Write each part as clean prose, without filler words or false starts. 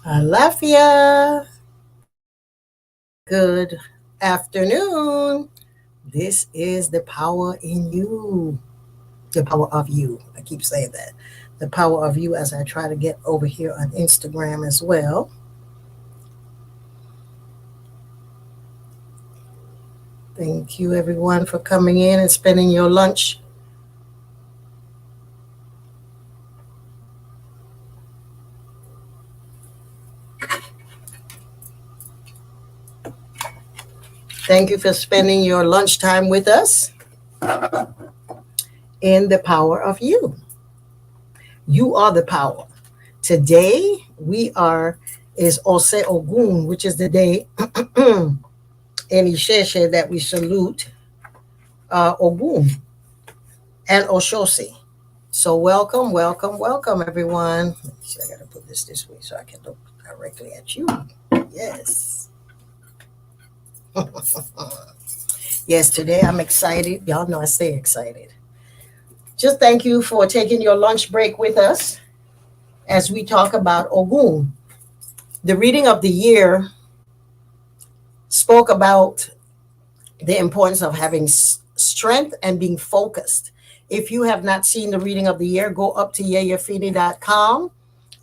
Alafia, good afternoon. This is the power in you, the power of you. I keep saying that. The power of you as I try to get over here on Instagram as well. Thank you, everyone, for coming in and spending your lunch. Thank you for spending your lunchtime with us in the power of you. You are the power. Today we are is Ose Ogun, which is the day in Isheshe that we salute Ogun and Oshosi. So welcome, welcome, welcome, everyone. Let me see, I got to put this way so I can look directly at you. Yes. Yes, today I'm excited. Y'all know I stay excited. Just thank you for taking your lunch break with us as we talk about Ogun. The reading of the year spoke about the importance of having strength and being focused. If you have not seen the reading of the year, go up to Yeyefini.com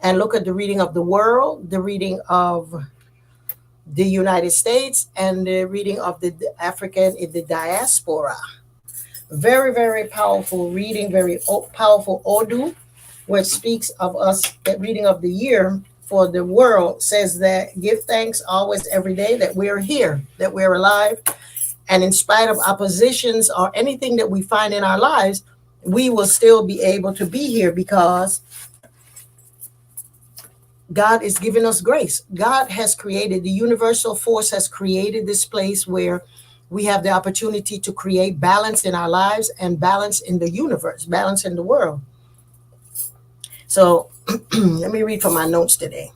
and look at the reading of the world, the reading of the United States, and the reading of the African in the diaspora. Very, very powerful reading, very powerful Odu, which speaks of us. The reading of the year for the world says that give thanks always, every day, that we're here, that we're alive. And in spite of oppositions or anything that we find in our lives, we will still be able to be here because God is giving us grace. God has created, the universal force has created this place where we have the opportunity to create balance in our lives and balance in the universe, balance in the world. So let me read from my notes today.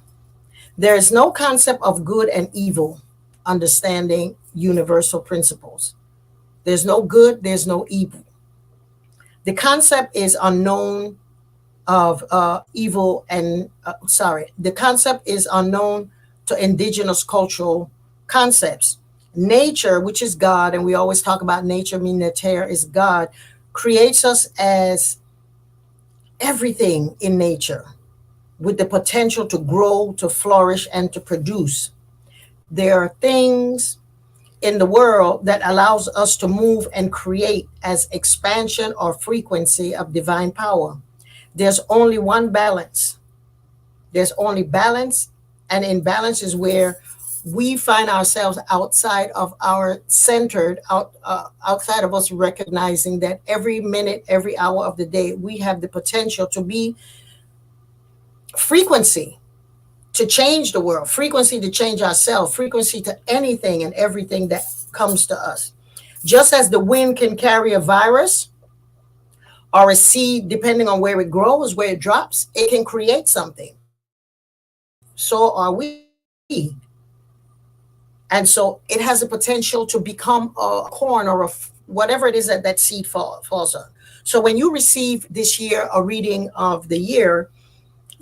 There is no concept of good and evil, understanding universal principles. There's no good, there's no evil. The concept is unknown of evil and the concept is unknown to indigenous cultural concepts. Nature, which is God, and we always talk about nature, meaning that terra is God, creates us as everything in nature with the potential to grow, to flourish, and to produce. There are things in the world that allows us to move and create as expansion or frequency of divine power. There's only one balance. There's only balance, and imbalance is where we find ourselves outside of our outside of us recognizing that every minute, every hour of the day, we have the potential to be frequency to change the world, frequency to change ourselves, frequency to anything and everything that comes to us. Just as the wind can carry a virus or a seed, depending on where it grows, where it drops, it can create something. So are we. And so it has the potential to become a corn or whatever it is that seed falls on. So when you receive this year a reading of the year,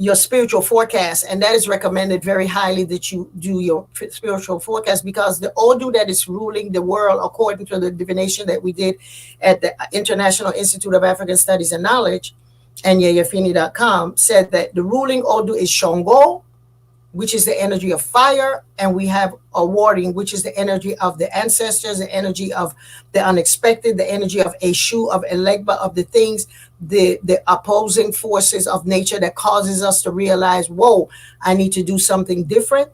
your spiritual forecast, and that is recommended very highly that you do your spiritual forecast, because the Odu that is ruling the world, according to the divination that we did at the International Institute of African Studies and Knowledge and Yeyefini.com, said that the ruling Odu is Shongo, which is the energy of fire, and we have awarding, which is the energy of the ancestors, the energy of the unexpected, the energy of Eshu, of Elegba, of the things, the opposing forces of nature that causes us to realize, whoa, I need to do something different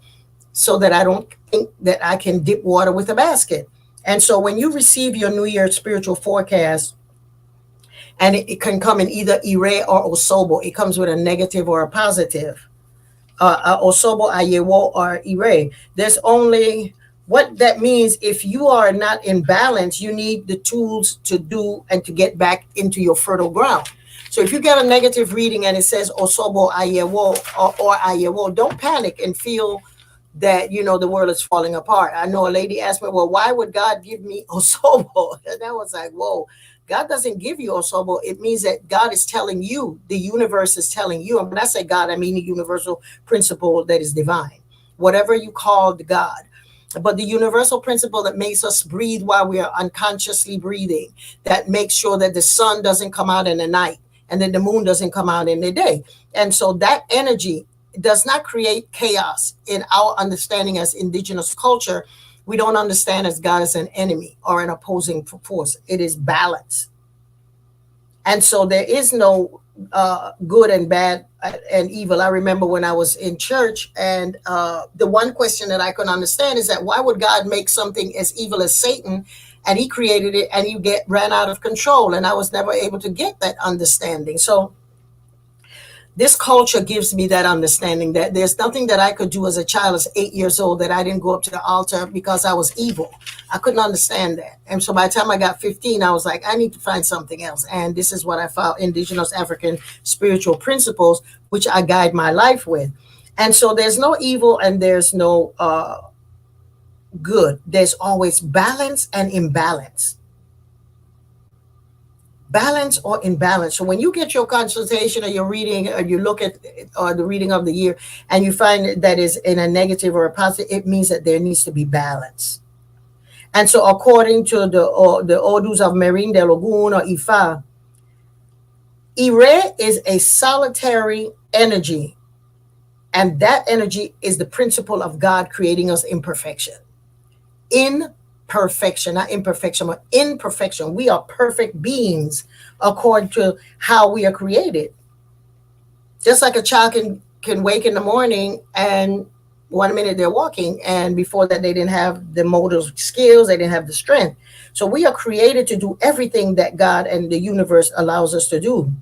so that I don't think that I can dip water with a basket. And so when you receive your New Year spiritual forecast, and it can come in either Ire or Osobo, it comes with a negative or a positive. Osobo, Ayewo, or Ire. There's only what that means. If you are not in balance, you need the tools to do and to get back into your fertile ground. So if you get a negative reading and it says Osobo, Ayewo, or Ayewo, don't panic and feel that, the world is falling apart. I know a lady asked me, well, why would God give me Osobo? And I was like, whoa, God doesn't give you osobo. It means that God is telling you, the universe is telling you. And when I say God, I mean the universal principle that is divine, whatever you call the God. But the universal principle that makes us breathe while we are unconsciously breathing, that makes sure that the sun doesn't come out in the night and then the moon doesn't come out in the day. And so that energy does not create chaos in our understanding as indigenous culture. We don't understand as God as an enemy or an opposing force. It is balance. And so there is no good and bad and evil. I remember when I was in church, and the one question that I couldn't understand is that why would God make something as evil as Satan, and he created it, and you ran out of control? And I was never able to get that understanding. So this culture gives me that understanding that there's nothing that I could do as a child, as 8 years old, that I didn't go up to the altar because I was evil. I couldn't understand that. And so by the time I got 15, I was like, I need to find something else. And this is what I found: indigenous African spiritual principles, which I guide my life with. And so there's no evil and there's no good. There's always balance and imbalance. Balance or imbalance. So when you get your consultation or your reading, or you look at the reading of the year, and you find that is in a negative or a positive, it means that there needs to be balance. And so according to the Odus of Marine del Ogun or Ifa, Ire is a solitary energy, and that energy is the principle of God creating us in perfection. In perfection, not imperfection, but imperfection. We are perfect beings according to how we are created. Just like a child can wake in the morning and 1 minute they're walking, and before that they didn't have the motor skills, they didn't have the strength. So we are created to do everything that God and the universe allows us to do.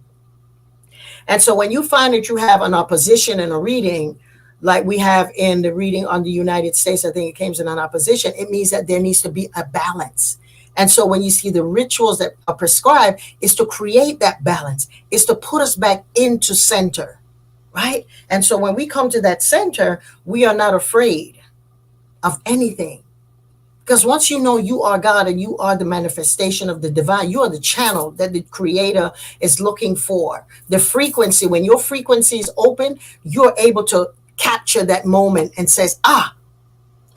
And so when you find that you have an opposition in a reading, like we have in the reading on the United States, I think it came in an opposition, it means that there needs to be a balance. And so when you see the rituals that are prescribed, is to create that balance, is to put us back into center, right? And so when we come to that center, we are not afraid of anything. Because once you know you are God and you are the manifestation of the divine, you are the channel that the creator is looking for. The frequency, when your frequency is open, you're able to capture that moment and says,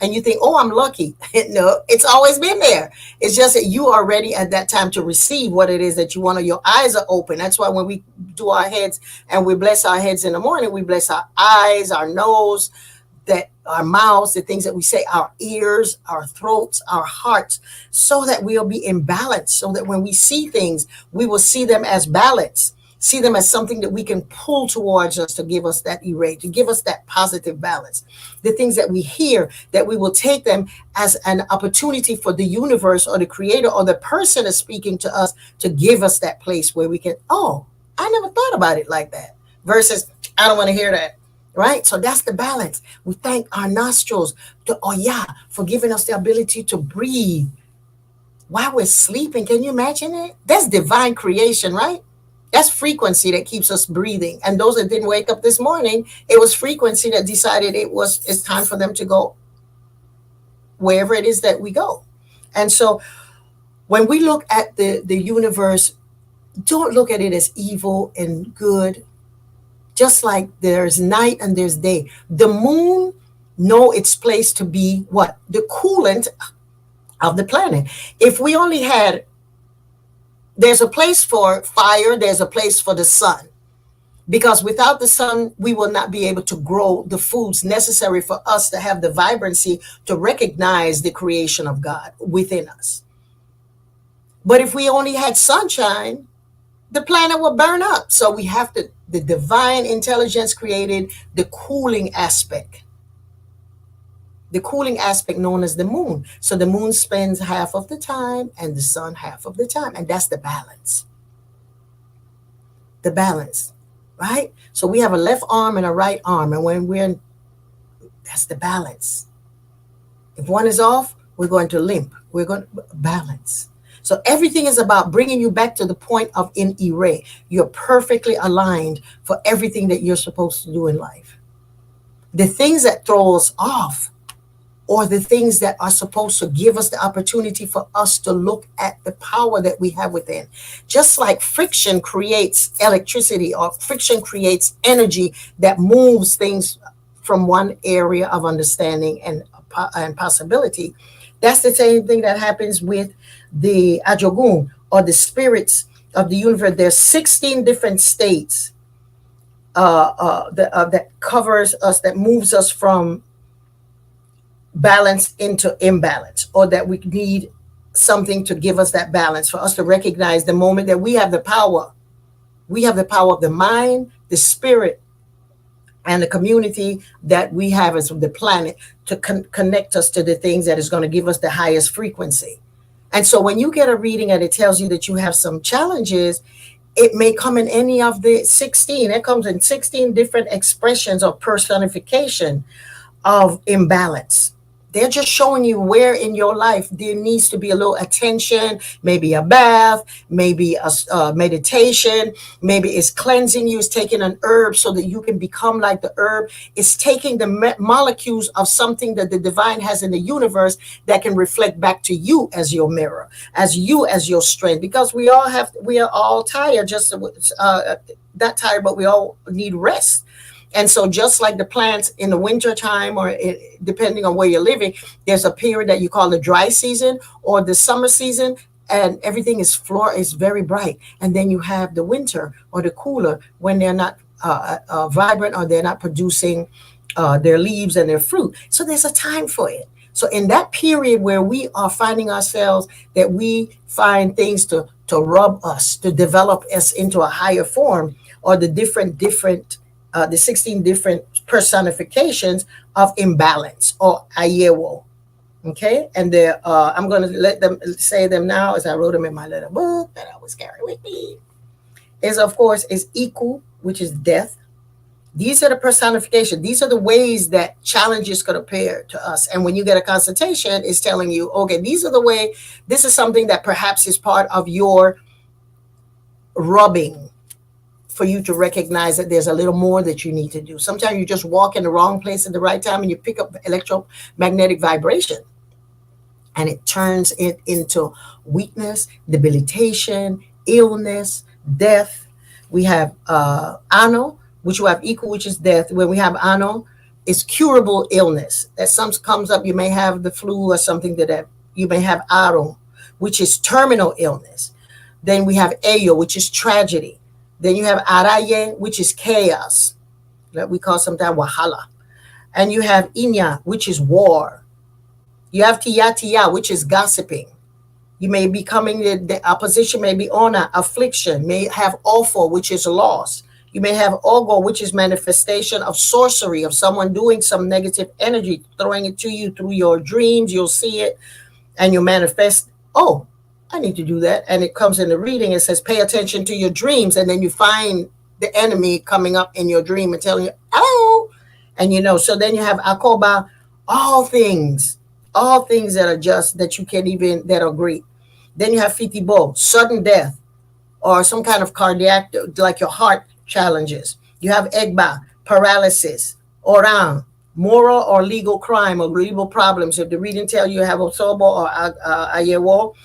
and you think, oh, I'm lucky. No, it's always been there. It's just that you are ready at that time to receive what it is that you want, or your eyes are open. That's why when we do our heads and we bless our heads in the morning, we bless our eyes, our nose, that our mouths, the things that we say, our ears, our throats, our hearts, so that we'll be in balance, so that when we see things, we will see them as balance. See them as something that we can pull towards us to give us that erase, to give us that positive balance. The things that we hear, that we will take them as an opportunity for the universe or the creator or the person is speaking to us to give us that place where we can, oh, I never thought about it like that. Versus, I don't want to hear that. Right? So that's the balance. We thank our nostrils for giving us the ability to breathe while we're sleeping. Can you imagine it? That's divine creation, right? That's frequency that keeps us breathing. And those that didn't wake up this morning, it was frequency that decided it's time for them to go wherever it is that we go. And so when we look at the universe, don't look at it as evil and good. Just like there's night and there's day. The moon know its place to be what? The coolant of the planet. If we only had, there's a place for fire, there's a place for the sun. Because without the sun, we will not be able to grow the foods necessary for us to have the vibrancy to recognize the creation of God within us. But if we only had sunshine, the planet will burn up. So we have the divine intelligence created the cooling aspect. The cooling aspect known as the moon. So the moon spends half of the time and the sun half of the time. And that's the balance. The balance, right? So we have a left arm and a right arm. And when that's the balance. If one is off, we're going to limp. We're going to balance. So everything is about bringing you back to the point of in Ire. You're perfectly aligned for everything that you're supposed to do in life. The things that throw us off or the things that are supposed to give us the opportunity for us to look at the power that we have within. Just like friction creates electricity, or friction creates energy that moves things from one area of understanding and possibility. That's the same thing that happens with the Ajogun, or the spirits of the universe. There's 16 different states that covers us, that moves us from balance into imbalance, or that we need something to give us that balance, for us to recognize the moment that we have the power. We have the power of the mind, the spirit, and the community that we have as the planet, to connect us to the things that is going to give us the highest frequency. And so when you get a reading and it tells you that you have some challenges, it may come in any of the 16. It comes in 16 different expressions or personification of imbalance. They're just showing you where in your life there needs to be a little attention, maybe a bath, maybe a meditation, maybe it's cleansing you, it's taking an herb so that you can become like the herb. It's taking the molecules of something that the divine has in the universe that can reflect back to you as your mirror, as you as your strength. Because we are all tired, just not tired, but we all need rest. And so just like the plants in the winter time, or depending on where you're living, there's a period that you call the dry season or the summer season, and everything is very bright. And then you have the winter or the cooler, when they're not vibrant, or they're not producing their leaves and their fruit. So there's a time for it. So in that period where we are finding ourselves, that we find things to rub us, to develop us into a higher form, or the different the 16 different personifications of imbalance, or Ayewo. Okay, and I'm going to let them say them now, as I wrote them in my little book that I always carry with me. Of course, is Iku, which is death. These are the personification. These are the ways that challenges could appear to us. And when you get a consultation, it's telling you, okay, these are the way. This is something that perhaps is part of your rubbing, for you to recognize that there's a little more that you need to do. Sometimes you just walk in the wrong place at the right time, and you pick up electromagnetic vibration, and it turns it into weakness, debilitation, illness, death. We have Ano, which you have equal, which is death. When we have Ano, it's curable illness. That some comes up, you may have the flu or something that you may have Aro, which is terminal illness. Then we have Eyo, which is tragedy. Then you have Araye, which is chaos, that we call sometimes Wahala. And you have Inya, which is war. You have Tiya, which is gossiping. You may be coming, the opposition may be honor, affliction, may have awful, which is loss. You may have Ogo, which is manifestation of sorcery, of someone doing some negative energy, throwing it to you through your dreams. You'll see it and you manifest, oh, I need to do that. And it comes in the reading. It says, pay attention to your dreams. And then you find the enemy coming up in your dream and telling you, oh, and so then you have Akoba, all things that are just, that you can't even, that are great. Then you have Fitibo, sudden death, or some kind of cardiac, like your heart challenges. You have Egba, paralysis, Orang, moral or legal crime or legal problems. If the reading tell you have Osobo or Ayewo,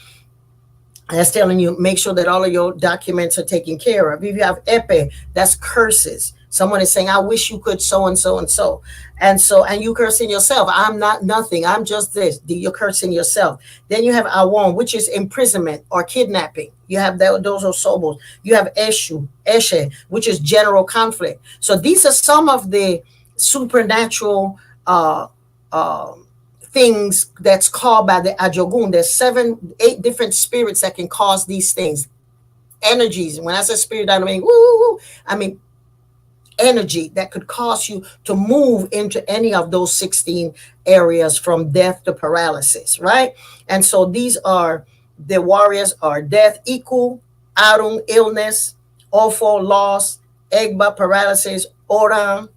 that's telling you, make sure that all of your documents are taken care of. If you have Epe, that's curses. Someone is saying, I wish you could so and so and so. And you cursing yourself. I'm not nothing. I'm just this. You're cursing yourself. Then you have Awon, which is imprisonment or kidnapping. You have those Osobos. You have Eshe, which is general conflict. So these are some of the supernatural things that's called by the Ajogun. There's 8 different spirits that can cause these things. Energies. When I say spirit, I don't mean woo. I mean energy that could cause you to move into any of those 16 areas, from death to paralysis, right? And so these are the warriors: are death, Iku, Arung, illness, Ofo, loss, Egba, paralysis, Orang,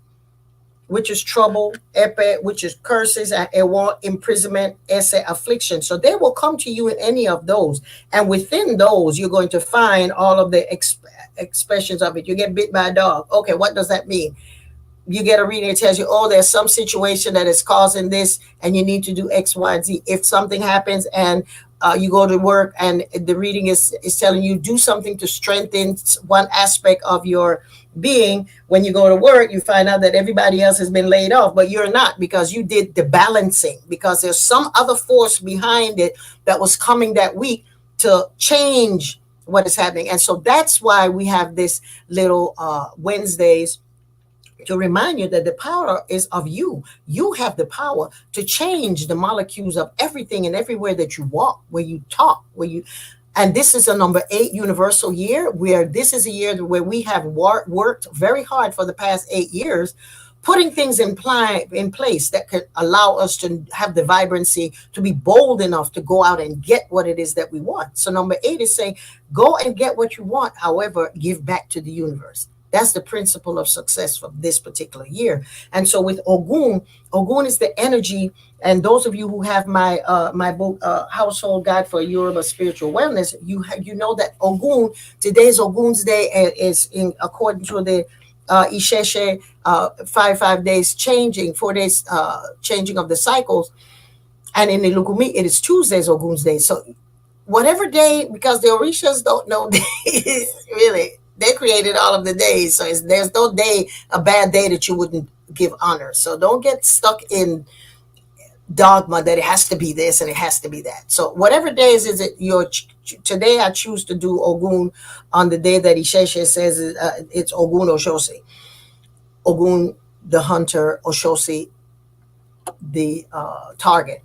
which is trouble, Epe, which is curses, and Ewa, imprisonment, Ese, affliction. So they will come to you in any of those. And within those, you're going to find all of the expressions of it. You get bit by a dog. Okay, what does that mean? you get a reading, it tells you, oh, there's some situation that is causing this, and you need to do X, Y, and Z. If something happens and you go to work and the reading is telling you do something to strengthen one aspect of your being, when you go to work, you find out that everybody else has been laid off, but you're not, because you did the balancing, because there's some other force behind it that was coming that week to change what is happening. And so that's why we have this little Wednesdays, to remind you that the power is of you. You have the power to change the molecules of everything and everywhere that you walk, where you talk, where you. And this is a number 8 universal year, where this is a year where we have worked very hard for the past 8 years, putting things in place that could allow us to have the vibrancy to be bold enough to go out and get what it is that we want. So number 8 is saying, go and get what you want. However, give back to the universe. That's the principle of success for this particular year. And so with Ogun, Ogun is the energy. And those of you who have my my book, Household Guide for Yoruba Spiritual Wellness, you know that Ogun, today's Ogun's day, is in according to the Isheshe 5 days changing, 4 days changing of the cycles. And in the Lukumi, it is Tuesday's Ogun's day. So whatever day, because the Orishas don't know days, really. They created all of the days. So there's no day, a bad day, that you wouldn't give honor. So don't get stuck in dogma that it has to be this and it has to be that. So whatever days is it, today I choose to do Ogun on the day that Isheshe says it's Ogun Oshosi. Ogun, the hunter, Oshosi, the target.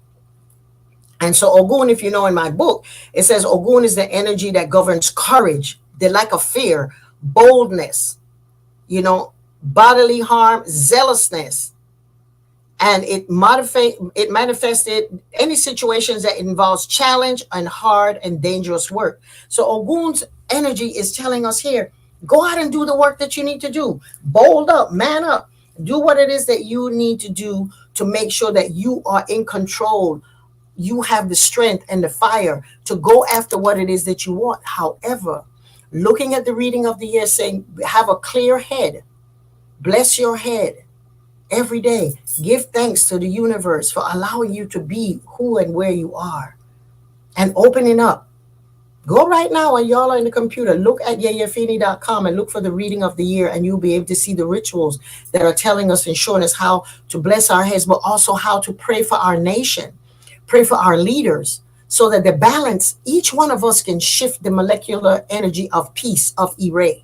And so Ogun, if you know in my book, it says Ogun is the energy that governs courage, the lack of fear, boldness, bodily harm, zealousness. And it manifested any situations that involves challenge and hard and dangerous work. So Ogun's energy is telling us here, go out and do the work that you need to do. Bold up, man up, do what it is that you need to do to make sure that you are in control. You have the strength and the fire to go after what it is that you want. However, looking at the reading of the year, saying, have a clear head, bless your head every day, give thanks to the universe for allowing you to be who and where you are, and opening up. Go right now, while y'all are in the computer, look at Yeyefini.com and look for the reading of the year, and you'll be able to see the rituals that are telling us and showing us how to bless our heads, but also how to pray for our nation, pray for our leaders, so that the balance, each one of us can shift the molecular energy of peace, of Ire.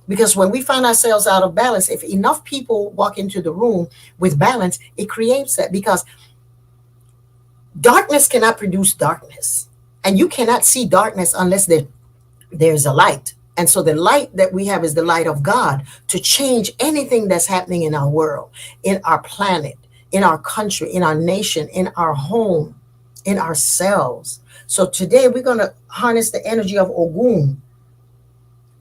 Because when we find ourselves out of balance, if enough people walk into the room with balance, it creates that. Because darkness cannot produce darkness. And you cannot see darkness unless there's a light. And so the light that we have is the light of God to change anything that's happening in our world, in our planet, in our country, in our nation, in our home, in ourselves. So today we're going to harness the energy of Ogun.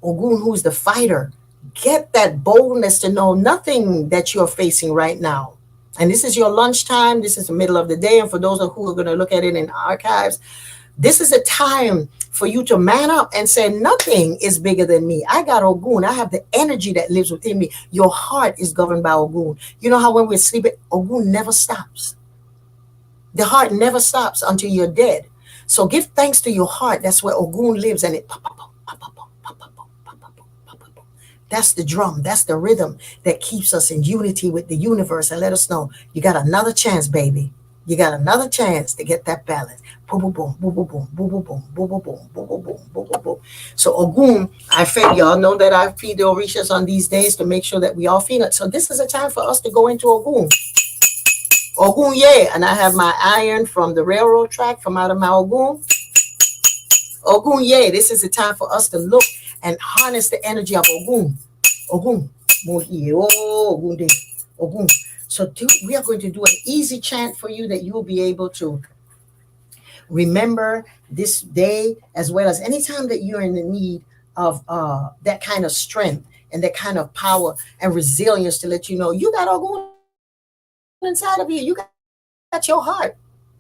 Ogun, who's the fighter. Get that boldness to know nothing that you're facing right now. And this is your lunchtime. This is the middle of the day. And for those who are going to look at it in archives, this is a time for you to man up and say, nothing is bigger than me. I got Ogun. I have the energy that lives within me. Your heart is governed by Ogun. You know how when we're sleeping, Ogun never stops. The heart never stops until you're dead. So give thanks to your heart. That's where Ogun lives, and it pop, pop, pop, pop, pop, pop, pop, pop, pop, pop, pop, pop, pop. That's the drum. That's the rhythm that keeps us in unity with the universe and let us know you got another chance, baby. You got another chance to get that balance. Boom, boom, boom, boom, boom, boom, boom, boom, boom, boom, boom, boom, boom, boom, boom, boom, boom, boom. So Ogun, I fed y'all know that I feed the Orishas on these days to make sure that we all feed it. So this is a time for us to go into Ogun. Ogun, yeah. And I have my iron from the railroad track from out of my Ogun. Ogun, yeah. This is the time for us to look and harness the energy of Ogun. Ogun. Ogun. Ogun. So we are going to do an easy chant for you that you will be able to remember this day, as well as anytime that you're in the need of that kind of strength and that kind of power and resilience to let you know you got Ogun inside of you. You got your heart.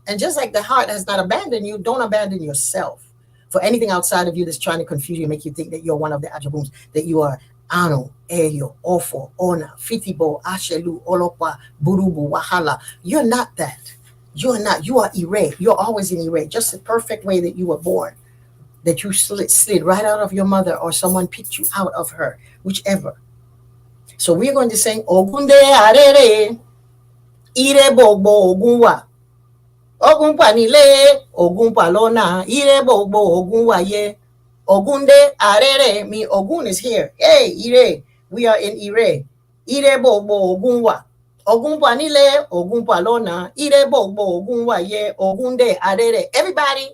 And just like the heart has not abandoned you, don't abandon yourself for anything outside of you that's trying to confuse you, make you think that you're one of the attributes, that you are Ano, Eyo, Ofo, Ona, Fitibo, Ashelu, Olopa, Burubu, Wahala. You're not that. You're not. You are Ire. You're always in Ire. Just the perfect way that you were born. That you slid right out of your mother or someone picked you out of her, whichever. So we're going to sing Ogunde Arere, Ire Bogbo Ogunwa. Ogun Panile, Ogun Palona, Ire Bogbo Ogun Waye. Ogunde Arere, me Ogun is here. Hey, Ire, we are in Ire. Ire Bogbo Ogunwa. Ogun Panile, Ogun Palona, Ire Bogbo Ogun Waye, Ogunde Arere. Everybody,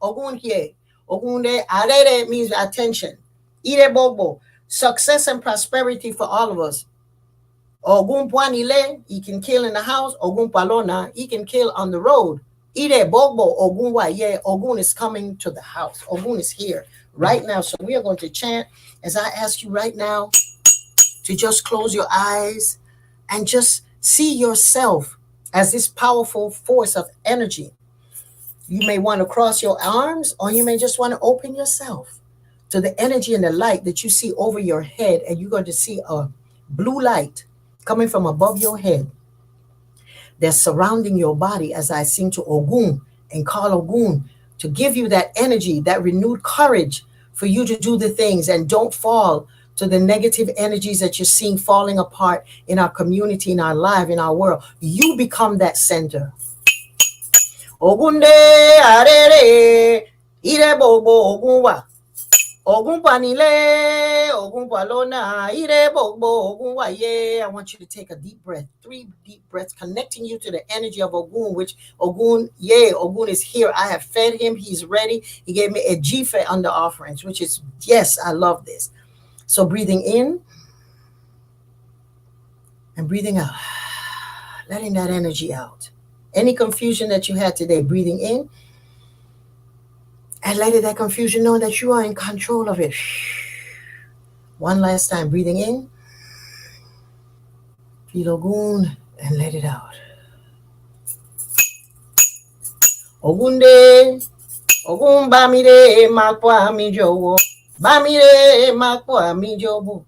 Ogun here. Ogunde Arere means attention. Ire Bogbo, success and prosperity for all of us. Ogun Puanile, he can kill in the house. Ogun Palona, he can kill on the road. Ire Bogbo Ogun Waye, Ogun is coming to the house. Ogun is here right now. So we are going to chant as I ask you right now to just close your eyes and just see yourself as this powerful force of energy. You may want to cross your arms, or you may just want to open yourself to the energy and the light that you see over your head, and you're going to see a blue light coming from above your head that's surrounding your body as I sing to Ogun and call Ogun to give you that energy, that renewed courage for you to do the things and don't fall to the negative energies that you're seeing falling apart in our community, in our life, in our world. You become that center. Ogunde arere, ire bobo ogunwa. Ogun Panile, Ogun Palona, Ire Bogbo, Ogun Waye. I want you to take a deep breath, 3 deep breaths, connecting you to the energy of Ogun, which Ogun, Ogun is here. I have fed him. He's ready. He gave me a jife under offerings, which is, yes, I love this. So breathing in and breathing out, letting that energy out. Any confusion that you had today, breathing in and letting that confusion know that you are in control of it. One last time, breathing in, feel Ogun, and let it out. Ogunde, Ogun Bamide, Makwa mi jowo. Bamide, Makwa mi jowo.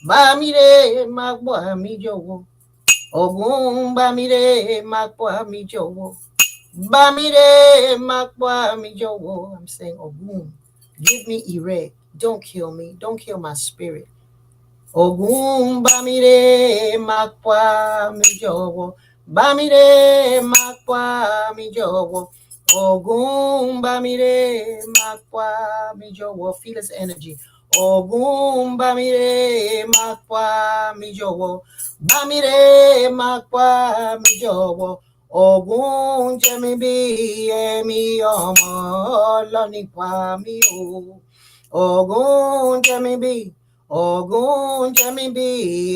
Bamide, Makwa mi jowo. Ogun Bamide, Makwa mi jowo. Bamide, Makwa mi jowo. I'm saying, Ogun, give me Ire. Don't kill me. Don't kill my spirit. Ogun Bamide, Makwa mi jowo. Bamide, Makwa mi jowo. Ogun Bamide, Makwa mi jowo. Feel his energy. Ogun Bamide, Makwa mi jowo. Bamide, Makwa mi jowo. Ogun jemi bi emi omo lonipa mi o. Ogun jemi bi. Ogun jemi bi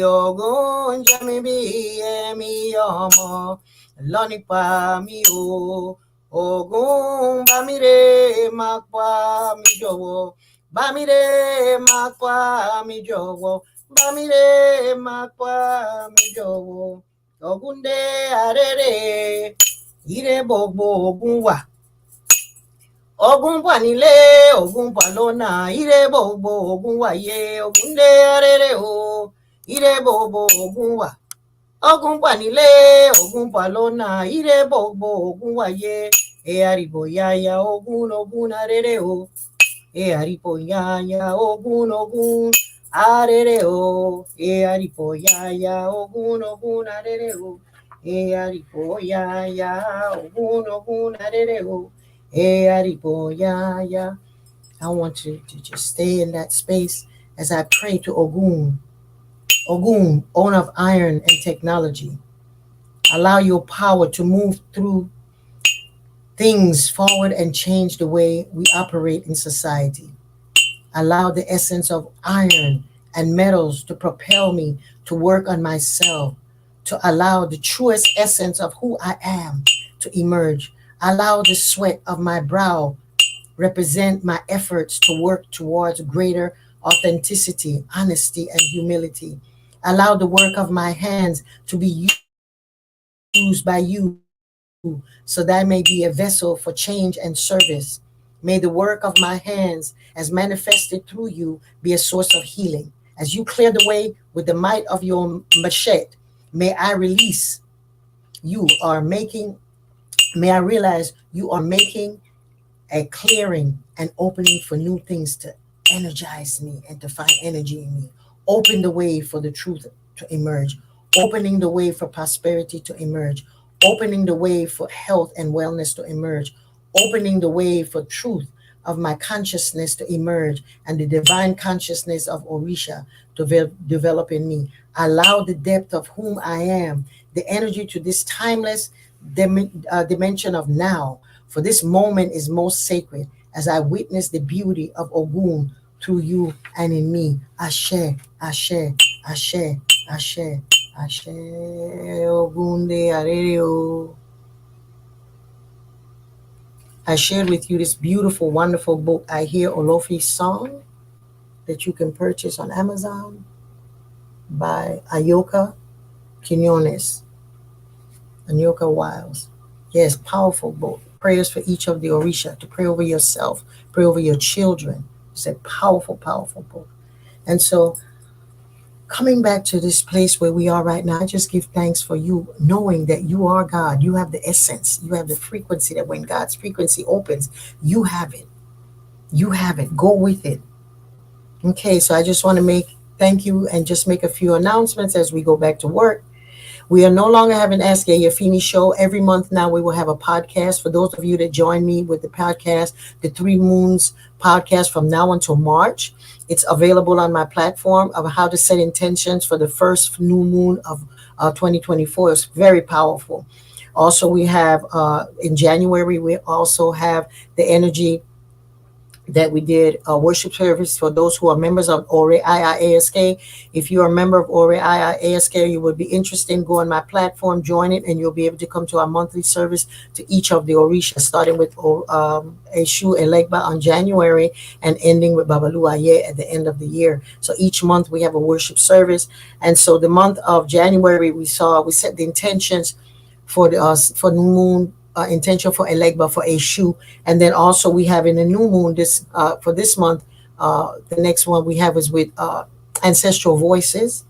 emi omo lonipa mi o. Ogun Bamide, Makwa mi jowo. Bamide, Makwa mi jowo. Bamide, Makwa mi jowo. Ogunde arere, Ire Bogbo Ogunwa. Ogun Panile, Ogun Palona, Ire Bogbo Ogunwaye. Ogunde arere o, Ire Bogbo Ogunwa. Ogun Panile, Ogun Palona, Ire Bogbo Ogunwaye. E aribo yaya Ogun arere o. E aribo yaya Ogun arere o. E aribo yaya Ogun arere o. E aribo yaya Ogun arere o. E aribo yaya. I want you to just stay in that space as I pray to Ogun. Ogun, owner of iron and technology. Allow your power to move through things forward and change the way we operate in society. Allow the essence of iron and metals to propel me to work on myself, to allow the truest essence of who I am to emerge. Allow the sweat of my brow represent my efforts to work towards greater authenticity, honesty, and humility. Allow the work of my hands to be used by you so that I may be a vessel for change and service. May the work of my hands, as manifested through you, be a source of healing, As you clear the way with the might of your machete, may I release you are making, may I realize you are making a clearing and opening for new things to energize me and to find energy in me. Open the way for the truth to emerge, opening the way for prosperity to emerge, opening the way for health and wellness to emerge, opening the way for truth of my consciousness to emerge and the divine consciousness of Orisha to develop in me. Allow the depth of whom I am, the energy to this timeless dimension of now. For this moment is most sacred as I witness the beauty of Ogun through you and in me. Ashe, Ashe, Ashe, Ashe, Ashe, Ogun de Areo. I shared with you this beautiful, wonderful book, I Hear Olofi's Song, that you can purchase on Amazon by Ayoka Quinones, Ayoka Wiles. Yes, powerful book. Prayers for each of the Orisha, to pray over yourself, pray over your children. It's a powerful, powerful book. And so coming back to this place where we are right now, I just give thanks for you knowing that you are God. You have the essence. You have the frequency that when God's frequency opens, you have it. You have it. Go with it. Okay, so I just want to thank you and just make a few announcements as we go back to work. We are no longer having Ask Yeyefini show. Every month now we will have a podcast. For those of you that join me with the podcast, the 3 Moons podcast from now until March, it's available on my platform of how to set intentions for the first new moon of 2024. It's very powerful. Also, we have in January, we also have the energy that we did a worship service for those who are members of Ore IIASK. If you're a member of Ore IIASK, you would be interested in going on my platform, join it, and you'll be able to come to our monthly service to each of the Orishas, starting with Eshu Elegba on January and ending with Babalu Aye at the end of the year. So each month we have a worship service. And so the month of January, we set the intentions for new moon, intention for Elegba for Eshu, and then also we have in the new moon this for this month. The next one we have is with Ancestral Voices,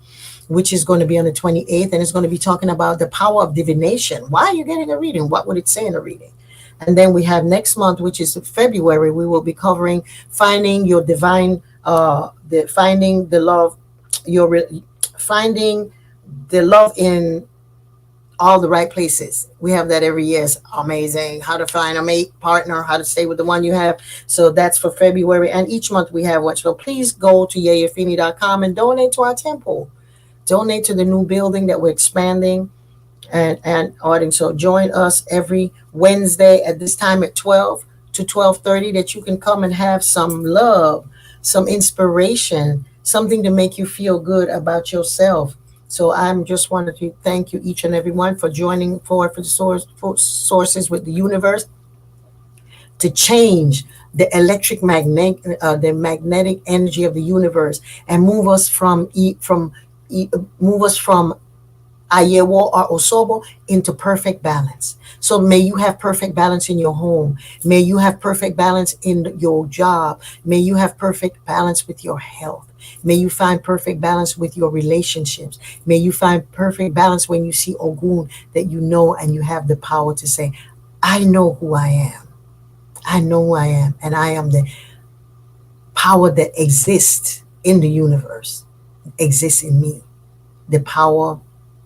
which is going to be on the 28th, and it's going to be talking about the power of divination. Why are you getting a reading? What would it say in a reading? And then we have next month, which is February, we will be covering finding your divine, finding the love, finding the love in all the right places. We have that every year. It's amazing. How to find a mate, partner, how to stay with the one you have. So that's for February. And each month we have one. So please go to yeyefini.com and donate to our temple. Donate to the new building that we're expanding and adding. So join us every Wednesday at this time at 12 to 12:30 that you can come and have some love, some inspiration, something to make you feel good about yourself. So I'm just wanted to thank you each and every one for joining for the sources with the universe to change the the magnetic energy of the universe and move us from Ayewo or Osobo into perfect balance. So may you have perfect balance in your home. May you have perfect balance in your job. May you have perfect balance with your health. May you find perfect balance with your relationships. May you find perfect balance when you see Ogun, that you know and you have the power to say, I know who I am. I know who I am. And I am the power that exists in the universe, exists in me. The power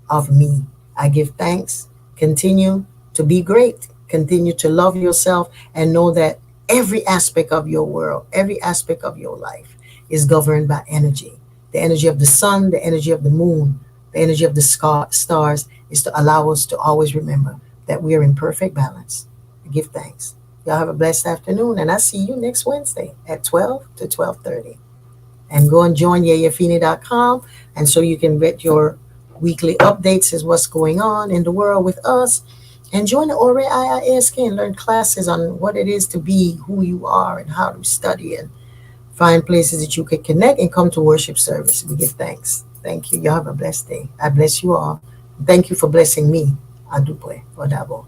of me. I give thanks. Continue to be great. Continue to love yourself and know that every aspect of your world, every aspect of your life is governed by energy. The energy of the sun, the energy of the moon, the energy of the stars is to allow us to always remember that we are in perfect balance. I give thanks. Y'all have a blessed afternoon, and I see you next Wednesday at 12 to 12:30. And go and join yeyefini.com, and so you can get your weekly updates as what's going on in the world with us. And join the Ore IISK and learn classes on what it is to be who you are and how to study and find places that you can connect and come to worship service. We give thanks. Thank you. Y'all have a blessed day. I bless you all. Thank you for blessing me. Adupwe. Odabo.